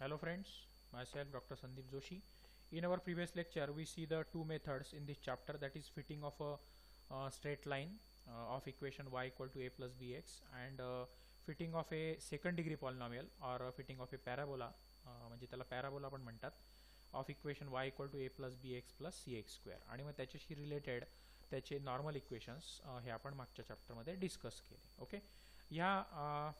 Hello friends, myself Dr. Sandeep Joshi. In our previous lecture, we see the two methods in this chapter, that is fitting of a straight line of equation y equal to a plus bx and fitting of a second degree polynomial or fitting of a parabola म्हणजे त्याला parabola पण म्हणतात of equation y equal to a plus bx plus cx square आणि मग त्याच्याशी related त्याचे normal equations हे आपण मागच्या चॅप्टरमध्ये डिस्कस केले. ओके, ह्या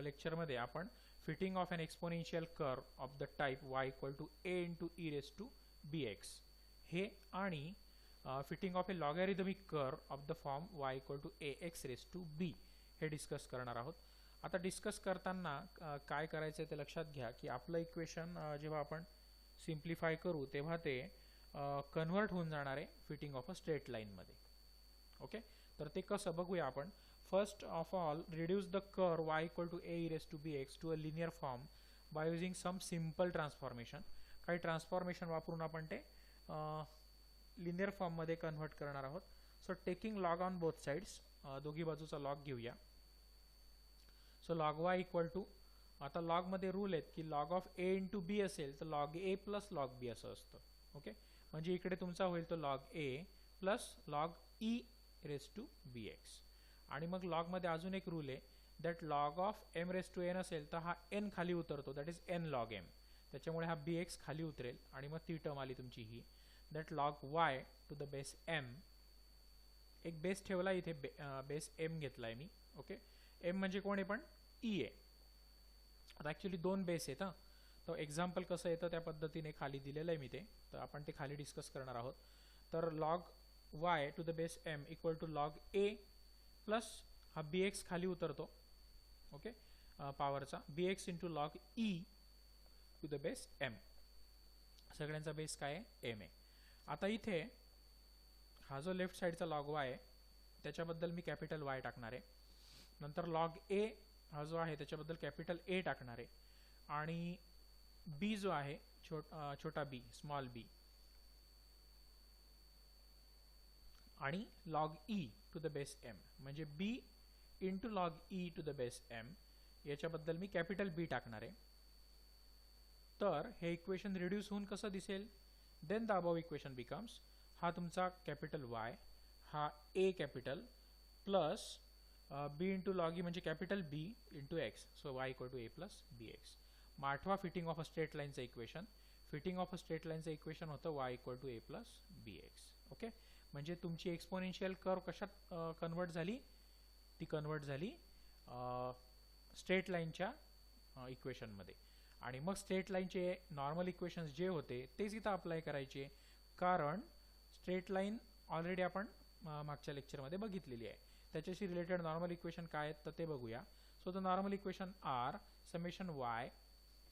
लेक्चरमध्ये आपण fitting of an exponential curve of the type y equal to a into e raise to bx हे आणि fitting of a logarithmic curve of the form y equal to ax raise to b हे discuss करणार आहोत. आता discuss करताना काय करायचं ते लक्षात घ्या की आपलं इक्वेशन जेव्हा आपण सिम्प्लिफाय करू तेव्हा ते कन्वर्ट होऊन जाणार आहे fitting of a straight line मध्ये. ओके, तर ते कसं बघूया आपण. First of all, reduce the curve y equal to a e raise to bx to a linear form by using some simple transformation. काही ट्रान्सफॉर्मेशन वापरून आपण ते लिनियर फॉर्म मध्ये कन्वर्ट करणार आहोत. So taking log on both sides, दोघी बाजूचा log घेऊया. So log y equal to, आता लॉग मध्ये रूल आहेत की log of a into b असेल तर log a plus log b असं असतं. ओके, म्हणजे इकडे तुमचा होईल तो log a plus log e raise to bx. आणि मग लॉग मध्ये अजून एक रूल आहे that log of m raise to n असेल तर हा n खाली उतरतो, that is n log m. त्याच्यामुळे हा bx खाली उतरेल आणि मग ती टर्म आली तुमची ही that log y to the base m. एक बेस ठेवला इथे, बेस m घेतलाय मी. ओके, m म्हणजे कोण आहे पण e आहे. आता ऍक्च्युली दोन बेस आहेत हा, तर एक्झाम्पल कसं येतं त्या पद्धतीने खाली दिलेलं आहे मी ते, तर आपण ते खाली डिस्कस करणार आहोत. तर log y to the base m equal to log a plus हा bx खाली उतरतो. ओके, पॉवरचा bx into log e to the base m. सगळ्यांचा बेस काय आहे m आहे. आता इथे हा जो लेफ्ट साइडचा लॉग y आहे त्याच्याबद्दल मी कॅपिटल Y टाकणार आहे. नंतर लॉग a हा जो आहे त्याच्याबद्दल कॅपिटल A टाकणार आहे आणि b जो आहे छोटा b, स्मॉल b, आणि log e to the base m म्हणजे b into log e to the base m याच्याबद्दल मी कॅपिटल B टाकणार आहे. तर हे इक्वेशन रिड्यूस होऊन कसं दिसेल, then the above equation becomes, हा तुमचा कॅपिटल Y, हा a capital plus b into log e म्हणजे capital B into x. So y equal to a plus bx. मग आठवा फिटिंग ऑफ अ स्ट्रेट लाईनचं equation, fitting of a straight लाईनचं equation होतं y equal to a plus bx. Okay, म्हणजे तुमची exponential curve कशात convert झाली, ती कन्वर्ट झाली स्ट्रेट लाईनच्या इक्वेशनमध्ये. आणि मग स्ट्रेट लाईनचे नॉर्मल इक्वेशन्स जे होते तेच इथं अप्लाय करायचे, कारण स्ट्रेट लाईन ऑलरेडी आपण मागच्या लेक्चरमध्ये बघितलेली आहे. त्याच्याशी रिलेटेड नॉर्मल इक्वेशन काय आहेत तर ते बघूया. So the normal equation are summation y,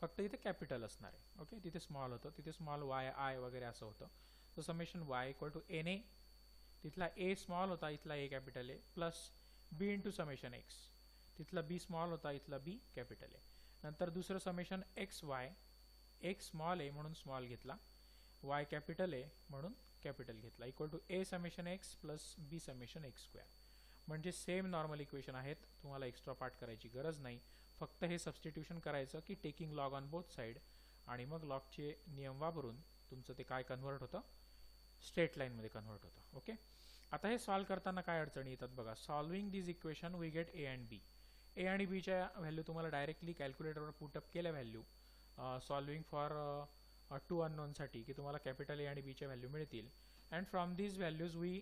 फक्त इथे कॅपिटल असणार आहे. ओके, तिथे स्मॉल होतं, तिथे स्मॉल y i वगैरे असं होतं. So summation y equal to na, तिथला a स्मॉल होता, इथला a कॅपिटल आहे, plus b into summation x, तिथला b स्मॉल होता, इथला b कॅपिटल आहे. नंतर दुसरं summation x y, x small आहे म्हणून स्मॉल घेतला, y कॅपिटल आहे म्हणून कॅपिटल घेतला, equal to a summation x plus b summation x square. म्हणजे सेम नॉर्मल इक्वेशन आहेत, तुम्हाला एक्स्ट्रा पार्ट करायची गरज नाही. फक्त हे सबस्टिट्यूशन करायचं की taking log on both side आणि मग लॉगचे नियम वापरून तुमचं ते काय कन्वर्ट होतं, स्ट्रेट लाईन मध्ये कन्वर्ट होतं. ओके, आता हे सॉल्व्ह करताना काय अडचणी येतात बघा. Solving this equation we get a and b. a आणि b च्या व्हॅल्यू तुम्हाला डायरेक्टली कॅल्क्युलेटरवर पुटअप केल्या value solving for two unknown साठी की तुम्हाला कॅपिटल a आणि b च्या व्हॅल्यू मिळतील. And from these values we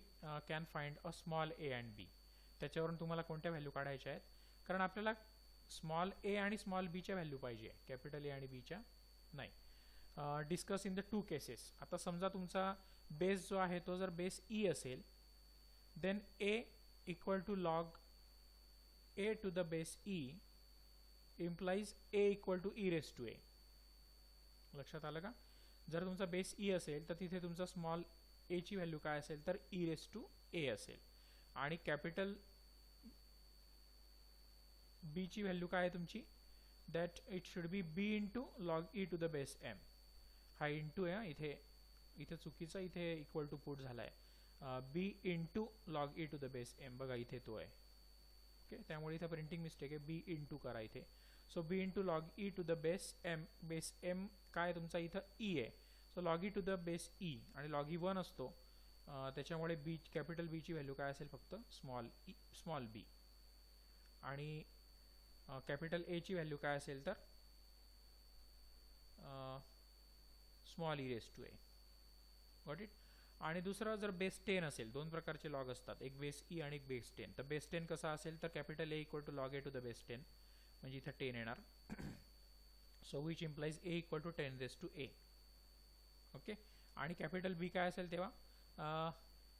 can find a small a and b. त्याच्यावरून तुम्हाला कोणत्या व्हॅल्यू काढायच्या आहेत, कारण आपल्याला स्मॉल a आणि स्मॉल b च्या व्हॅल्यू पाहिजे, कॅपिटल a आणि b च्या नाही. Discuss in the two cases. आता समजा तुमचा बेस जो आहे तो जर बेस e असेल, then a equal to log a to the base e implies a equal to e raise to a. लक्षात आलं का? जर तुमचा बेस e असेल तर तिथे तुमचा स्मॉल a ची व्हॅल्यू काय असेल तर e रेस टू a असेल, आणि कॅपिटल b ची व्हॅल्यू काय आहे तुमची, that it should be b into log e to the base m. हा इंटू आहे इथे, इथे चुकीचा इथे इक्वल टू पुट झालाय, b into log e to the base m. बघा इथे तो आहे. ओके, त्यामुळे इथे प्रिंटिंग मिस्टेक आहे, b इंटू करा इथे. So b into log E to the base m काय तुमचा इथं ई आहे. So log E to the base E आणि लॉग ई 1 असतो, त्याच्यामुळे बी कॅपिटल बीची व्हॅल्यू काय असेल फक्त स्मॉल बी, आणि कॅपिटल एची व्हॅल्यू काय असेल तर small e raise to a. Got it. आणि दुसरं जर बेस 10 असेल, दोन प्रकारचे लॉग असतात, एक बेस ई आणि एक बेस 10. तर बेस 10 कसा असेल तर capital A equal to log A to the base 10, म्हणजे इथं 10 येणार. So which implies A equal to 10 raise to A. Okay. आणि कॅपिटल बी काय असेल तेव्हा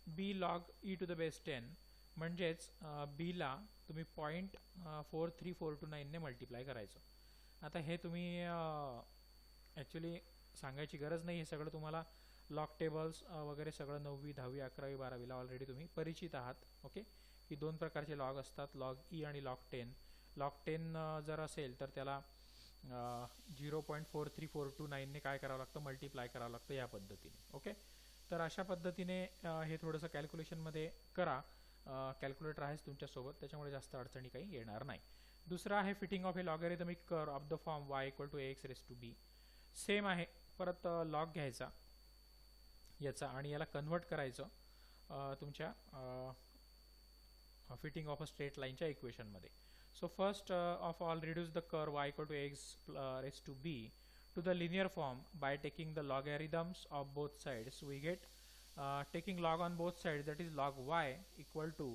B log E to the base 10, म्हणजेच बीला तुम्ही 0.43429 ने मल्टिप्लाय करायचं. आता हे तुम्ही ॲक्च्युली सांगायची गरज नाही, हे सगळं तुम्हाला लॉग टेबल्स वगैरे सगळं 9वी 10वी 11वी 12वीला ऑलरेडी तुम्ही परिचित आहात. ओके. की दोन प्रकारचे लॉग असतात, लॉग ई आणि लॉग 10. लॉग 10 जर असेल तर त्याला 0.43429 ने काय करावं लागतं, मल्टिप्लाय करावं लागतं या पद्धतीने. ओके. तर अशा पद्धतीने हे थोडंसं कॅल्क्युलेशनमध्ये करा. कॅल्क्युलेटर आहेच तुमच्यासोबत, त्याच्यामुळे जास्त अडचणी काही येणार नाही. दुसरं आहे fitting of a logarithmic curve of the form y equal to ax raise to b. Same आहे, परत लॉग घ्यायचा याचा आणि याला कन्वर्ट करायचं तुमच्या फिटिंग ऑफ अ स्ट्रेट लाईनच्या इक्वेशनमध्ये. So first of all reduce the curve y equal to ax raise to b to the linear form by taking the logarithms of both sides. We get taking log on both sides, that is log y equal to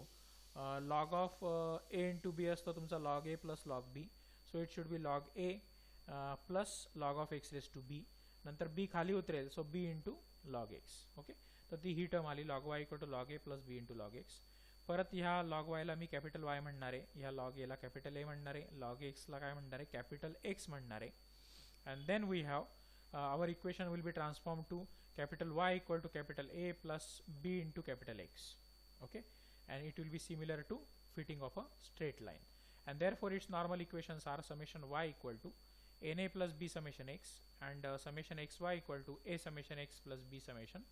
log of a into b असतो तुमचा log a plus log b. So it should be log a plus log of x raised to b. नंतर b खाली उतरेल, so b into log x. Okay. तर ती ही term आली log y equal to log a plus b into log x. परत ह्या log y ला मी capital y म्हणणार आहे, ह्या log a ला कॅपिटल a म्हणणार आहे, log x ला काय म्हणणार आहे, कॅपिटल x म्हणणार आहे. And then we have our equation will be transformed to capital Y equal to capital A plus B into capital X. Okay. And it will be similar to fitting of a straight line. And therefore its normal equations are summation y equal to na plus b summation x and summation xy equal to a summation x plus b summation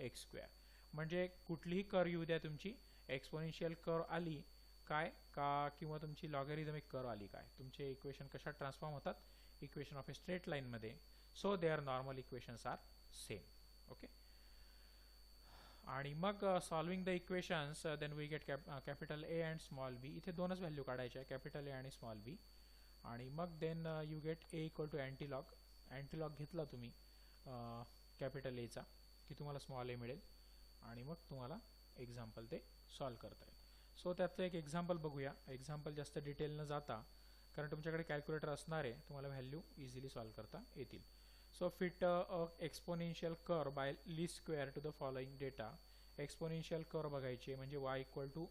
x square. म्हणजे कुठलीही curve येऊ द्या, तुमची exponential curve आली काय का किंवा तुमची लॉगॅरिथमिक कर्व आली काय, तुमचे इक्वेशन कशा ट्रान्सफॉर्म होतात equation of a straight line मध्ये. So their normal equations are same. Okay. आणि मग solving the equations then we get capital A and small B. इथे दोनच व्हॅल्यू काढायच्या, कॅपिटल ए आणि स्मॉल बी. आणि मग then you get A equal to antilog. Antilog घेतला तुम्ही कॅपिटल एचा की तुम्हाला स्मॉल ए मिळेल, आणि मग तुम्हाला एक्झाम्पल ते सॉल्व करता येईल. सो त्यातलं एक एक्झाम्पल बघूया. एक्झाम्पल जास्त डिटेल न जाता, कारण तुमच्याकडे कॅल्क्युलेटर असणार आहे, तुम्हाला व्हॅल्यू इझिली सॉल्व करता येतील. So fit exponential curve by least square to the following data. Exponential curve बघायची म्हणजे y equal to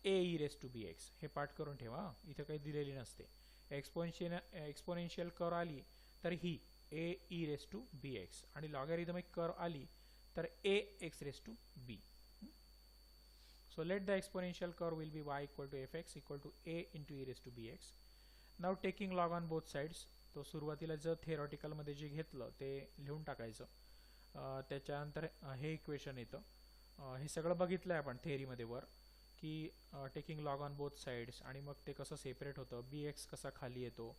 a E raise to B x. हे पाठ करून ठेवा, इथं काही दिलेली नसते. एक्सपोनेन्शियल कर्व आली तर ही A E raise to B X, आणि लॉगॅरिथमिक कर्व आली तर A x raise to B. So let the exponential curve will be y equal to fx equal to a into e raised to bx. Now taking log on both sides. तो सुरुवातीला जर theoretical मध्ये जे घेतलं ते लिहून टाकायचं. त्याच्यानंतर हे इक्वेशन येतं. हे सगळं बघितलं आहे आपण थेअरीमध्ये वर की taking log on both sides, आणि मग ते कसं सेपरेट होतं, bx कसा खाली येतो,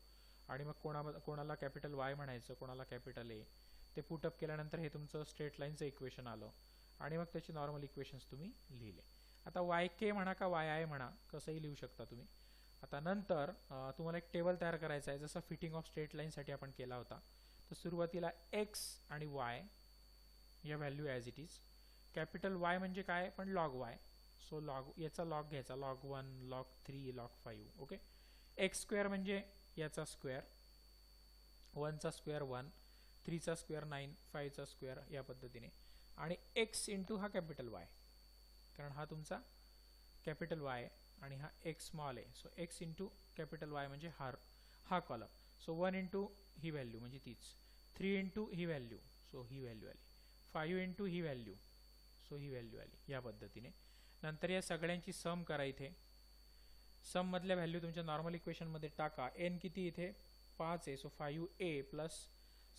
आणि मग कोणाला कॅपिटल y म्हणायचं, कोणाला कॅपिटल ए. ते पुटअप केल्यानंतर हे तुमचं स्ट्रेट लाईनचं इक्वेशन आलं, आणि मग त्याचे नॉर्मल इक्वेशन्स तुम्ही लिहिले. आता yk म्हणा का yi म्हणा, कसंही लिहू शकता तुम्ही. आता नंतर तुम्हाला एक टेबल तयार करायचा आहे, जसं फिटिंग ऑफ स्ट्रेट लाईनसाठी आपण केला होता. तर सुरुवातीला x आणि y या value as it is. Capital Y म्हणजे काय, पण लॉग y. सो लॉग याचा लॉग घ्यायचा, log 1 log 3 log 5. Okay. X square म्हणजे याचा स्क्वेअर, 1चा स्क्वेअर 1, 3चा स्क्वेअर 9, 5चा स्क्वेअर या पद्धतीने. आणि x इंटू हा कॅपिटल Y, कारण हा तुमचा कॅपिटल Y आणि हा x स्मॉल आहे. So x into capital Y म्हणजे हा कॉलम. सो 1 इंटू ही व्हॅल्यू म्हणजे तीच, 3 इंटू ही व्हॅल्यू, सो ही व्हॅल्यू आली, 5 इंटू ही व्हॅल्यू, सो ही व्हॅल्यू आली. या पद्धतीने नंतर या सगळ्यांची सम करा. इथे सम मधल्या व्हॅल्यू तुमच्या नॉर्मल इक्वेशनमध्ये टाका. n किती इथे 5 आहे, so 5a plus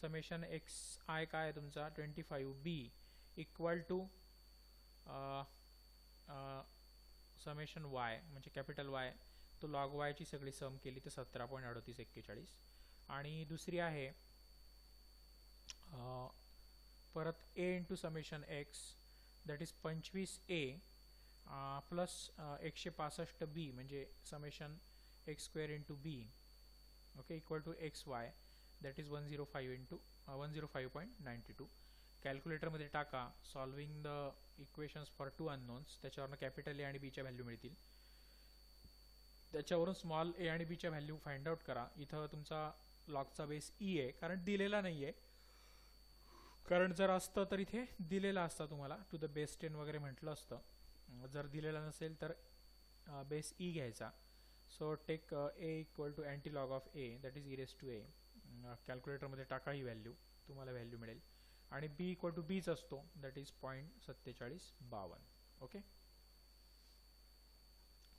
summation xi काय आहे तुमचा 25b equal to summation y म्हणजे कॅपिटल Y तो लॉग वायची सगळी सम केली तर 17.3841. आणि दुसरी आहे परत a into summation x that is 25a plus 165b म्हणजे summation x square into b okay equal to x y that is 105 into 105.92. कॅल्क्युलेटरमध्ये टाका solving the equations for 2 unknowns. त्याच्यावरून कॅपिटल ए आणि बीच्या व्हॅल्यू मिळतील. त्याच्यावरून स्मॉल ए आणि बीच्या व्हॅल्यू फाइंड आउट करा. इथं तुमचा लॉगचा बेस ई आहे कारण दिलेला नाही आहे. कारण जर असतं तर इथे दिलेला असता तुम्हाला टू द बेस 10 वगैरे म्हटलं असतं. जर दिलेला नसेल तर बेस ई घ्यायचा. So take A equal to antilog of A that is E raise to A. कॅल्क्युलेटरमध्ये टाका ही व्हॅल्यू तुम्हाला व्हॅल्यू मिळेल. आणि बी इक्वल टू बीच असतो दॅट इज 0.4752. ओके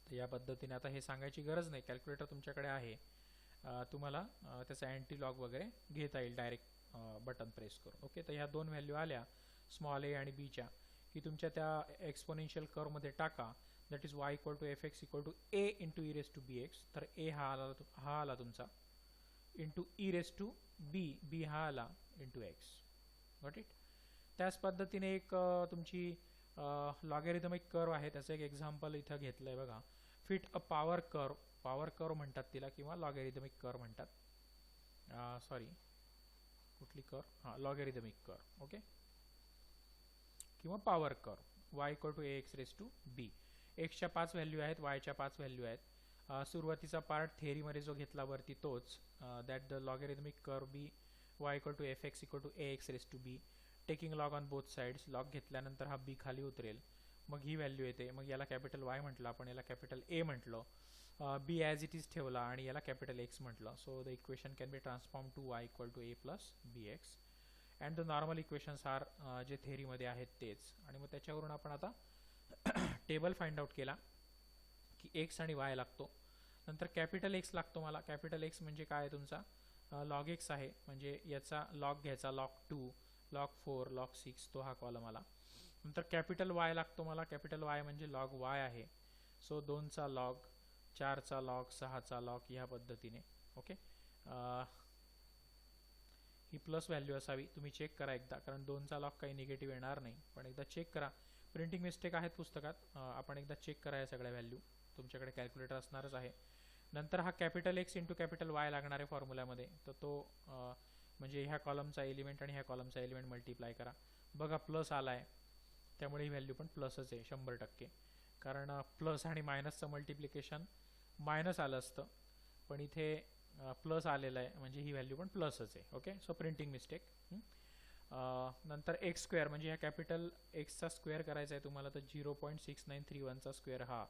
तर या पद्धतीने आता हे सांगायची गरज नाही, कॅल्क्युलेटर तुमच्याकडे आहे. तुम्हाला त्याचा अँटी लॉग वगैरे घेता येईल डायरेक्ट बटन प्रेस करून. ओके तर ह्या दोन व्हॅल्यू आल्या स्मॉल ए आणि बीच्या की तुमच्या त्या एक्सपोनेन्शियल कर्वमध्ये टाका that is y equal to F x equal to a into e raise to B x. तर ए हा आला तुमचा into e raise to B, b हा आला इंटू एक्स. Got it. त्याच पद्धतीने एक तुमची लॉगॅरिथमिक कर्व आहे, त्याचं एक एक्झाम्पल इथं घेतलं आहे बघा. Fit a power curve, power curve म्हणतात तिला किंवा लॉगॅरिथमिक कर्व म्हणतात. सॉरी कुठली कर्व, हां लॉगॅरिथमिक कर्व. ओके किंवा power curve. Y equal to A x raise to B. एक्सच्या 5 व्हॅल्यू आहेत, वायच्या 5 व्हॅल्यू आहेत. सुरुवातीचा पार्ट थेअरीमध्ये जो घेतला वरती तोच that the logarithmic curve be y equal to F x equal to A x raise to b. Taking log on both sides. Log घेतल्यानंतर हा बी खाली उतरेल, मग ही व्हॅल्यू येते. मग याला कॅपिटल वाय म्हटलं आपण, याला कॅपिटल ए म्हटलं, बी ॲज इट इज ठेवला आणि याला कॅपिटल एक्स म्हटलं. So the equation can be transform to Y equal to A plus B X. And the normal equations are जे थेअरीमध्ये आहेत तेच. आणि मग त्याच्यावरून आपण आता टेबल फाइंड आउट केला की एक्स आणि वाय लागतो. नंतर कॅपिटल एक्स लागतो मला. कॅपिटल एक्स म्हणजे काय तुमचा लॉग एक्स आहे, म्हणजे याचा लॉग घ्यायचा लॉग 2, लॉग 4, लॉग 6 तो हा कॉलम आला. नंतर कॅपिटल वाय लागतो मला. कॅपिटल वाय म्हणजे लॉग वाय आहे. सो 2चा लॉग, 4चा लॉग, 6चा लॉग ह्या पद्धतीने. ओके ही प्लस व्हॅल्यू असावी. तुम्ही चेक करा एकदा, कारण 2चा लॉग काही निगेटिव्ह येणार नाही, पण एकदा चेक करा. प्रिंटिंग मिस्टेक आहेत पुस्तकात, आपण एकदा चेक करा या सगळ्या व्हॅल्यू. तुमच्याकडे कॅल्क्युलेटर असणारच आहे. नंतर हा capital x into capital Y लागणार आहे फॉर्म्युल्यामध्ये. तर तो म्हणजे ह्या कॉलमचा एलिमेंट आणि ह्या कॉलमचा एलिमेंट मल्टिप्लाय करा. बघा प्लस आला आहे, त्यामुळे ही व्हॅल्यू पण प्लसच आहे 100%. कारण प्लस आणि मायनसचं मल्टिप्लिकेशन मायनस आलं असतं, पण इथे प्लस आलेलं आहे म्हणजे ही व्हॅल्यू पण प्लसच आहे. Okay so printing mistake. नंतर एक्स स्क्वेअर म्हणजे ह्या कॅपिटल एक्सचा स्क्वेअर करायचा आहे तुम्हाला, तर 0.6931चा स्क्वेअर हा,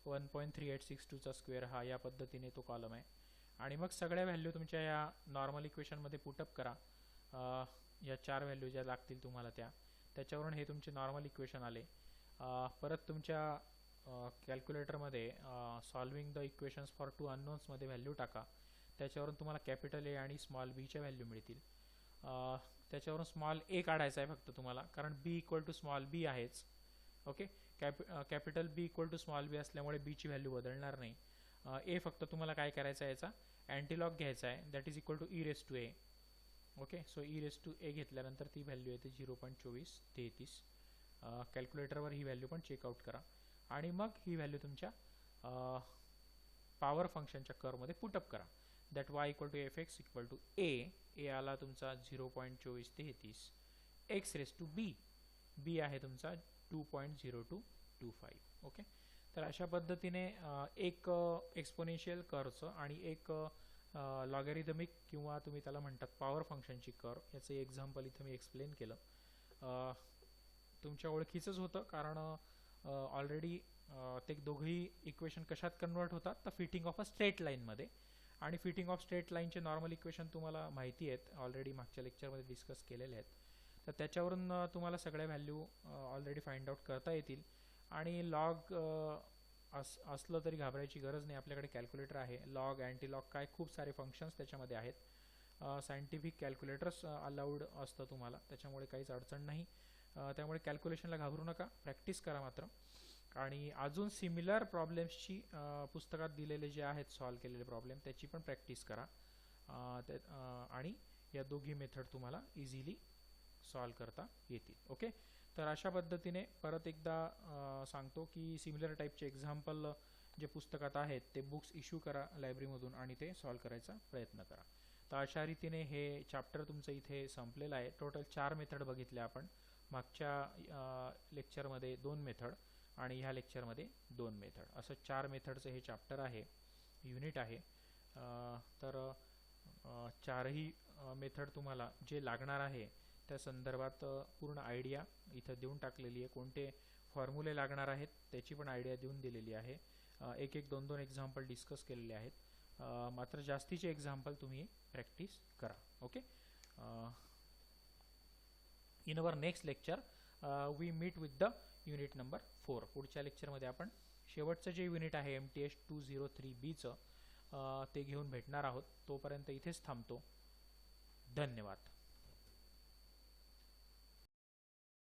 1.3862चा स्क्वेअर हा, या पद्धतीने तो कॉलम आहे. आणि मग सगळ्या व्हॅल्यू तुमच्या या नॉर्मल इक्वेशनमध्ये पुटअप करा. या 4 व्हॅल्यू ज्या लागतील तुम्हाला त्याच्यावरून हे तुमचे नॉर्मल इक्वेशन आले. परत तुमच्या कॅल्क्युलेटरमध्ये सॉल्विंग द इक्वेशन्स फॉर 2 अननोन्समध्ये व्हॅल्यू टाका. त्याच्यावरून तुम्हाला कॅपिटल ए आणि स्मॉल बीच्या व्हॅल्यू मिळतील. त्याच्यावरून स्मॉल ए काढायचा आहे फक्त तुम्हाला, कारण B equal to small B आहेच. Okay capital B equal to small B असल्यामुळे बीची व्हॅल्यू बदलणार नाही. ए फक्त तुम्हाला काय करायचं आहे, याचा अँटीलॉग घ्यायचा आहे that is equal to E raise to A. Okay so E raise to A घेतल्यानंतर ती व्हॅल्यू येते 0.2433. कॅल्क्युलेटरवर ही व्हॅल्यू पण चेकआउट करा आणि मग ही व्हॅल्यू तुमच्या पॉवर फंक्शनच्या कर्वमध्ये पुटअप करा. That Y equal to F x equal to A आला तुमचा 0.2433. X raise to B, B आहे तुमचा 2.0225. ओके तर अशा पद्धतीने एक एक्सपोनेन्शियल कर्वचं आणि एक लॉगॅरिथमिक किंवा तुम्ही त्याला म्हणतात पॉवर फंक्शनची कर्व, याचं एक्झाम्पल इथं मी एक्सप्लेन केलं. तुमच्या ओळखीचंच होतं, कारण ऑलरेडी ते दोघंही इक्वेशन कशात कन्वर्ट होतात, तर फिटिंग ऑफ अ स्ट्रेट लाईनमध्ये. आणि फिटिंग ऑफ स्ट्रेट लाईनचे नॉर्मल इक्वेशन तुम्हाला माहिती आहेत, ऑलरेडी मागच्या लेक्चरमध्ये डिस्कस केलेले आहेत. तर त्याच्यावरून तुम्हाला सगळ्या व्हॅल्यू ऑलरेडी फाइंड आउट करता येतील. आणि लॉग असलं तरी घाबरायची गरज नाही, आपल्याकडे कॅल्क्युलेटर आहे. लॉग, अँटीलॉग काय खूप सारे फंक्शन्स त्याच्यामध्ये आहेत. सायंटिफिक कॅल्क्युलेटर्स अलाउड असतं तुम्हाला, त्याच्यामुळे काहीच अडचण नाही. त्यामुळे कॅल्क्युलेशनला घाबरू नका, प्रॅक्टिस करा मात्र. आणि अजून सिमिलर प्रॉब्लेम्सची पुस्तकात दिलेले जे आहेत सॉल्व्ह केलेले प्रॉब्लेम त्याची पण प्रॅक्टिस करा. आणि या दोघी मेथड तुम्हाला इझिली सॉल्व्ह करता येतील. ओके, तर अशा पद्धतीने परत एकदा सांगतो की सिमिलर टाईपचे एक्झाम्पल जे पुस्तकात आहेत ते बुक्स इश्यू करा लायब्ररीमधून आणि ते सॉल्व्ह करायचा प्रयत्न करा. तर अशा रीतीने हे चॅप्टर तुमचं इथे संपलेलं आहे. टोटल 4 मेथड बघितल्या आपण. मागच्या लेक्चरमध्ये 2 मेथड आणि ह्या लेक्चरमध्ये 2 मेथड, असं 4 मेथडचं हे चॅप्टर आहे, युनिट आहे. तर चारही मेथड तुम्हाला जे लागणार आहे त्या संदर्भात पूर्ण आयडिया इथं देऊन टाकलेली आहे. कोणते फॉर्म्युले लागणार आहेत त्याची पण आयडिया देऊन दिलेली आहे. एक एक 2-2 एक्झाम्पल डिस्कस केलेले आहेत. मात्र जास्तीचे एक्झाम्पल तुम्ही प्रॅक्टिस करा. Okay, in our next lecture we meet with the unit number 4. पुढच्या लेक्चरमध्ये आपण शेवटचं जे युनिट आहे MTS 203B चं ते घेऊन भेटणार आहोत. तोपर्यंत इथेच थांबतो. धन्यवाद.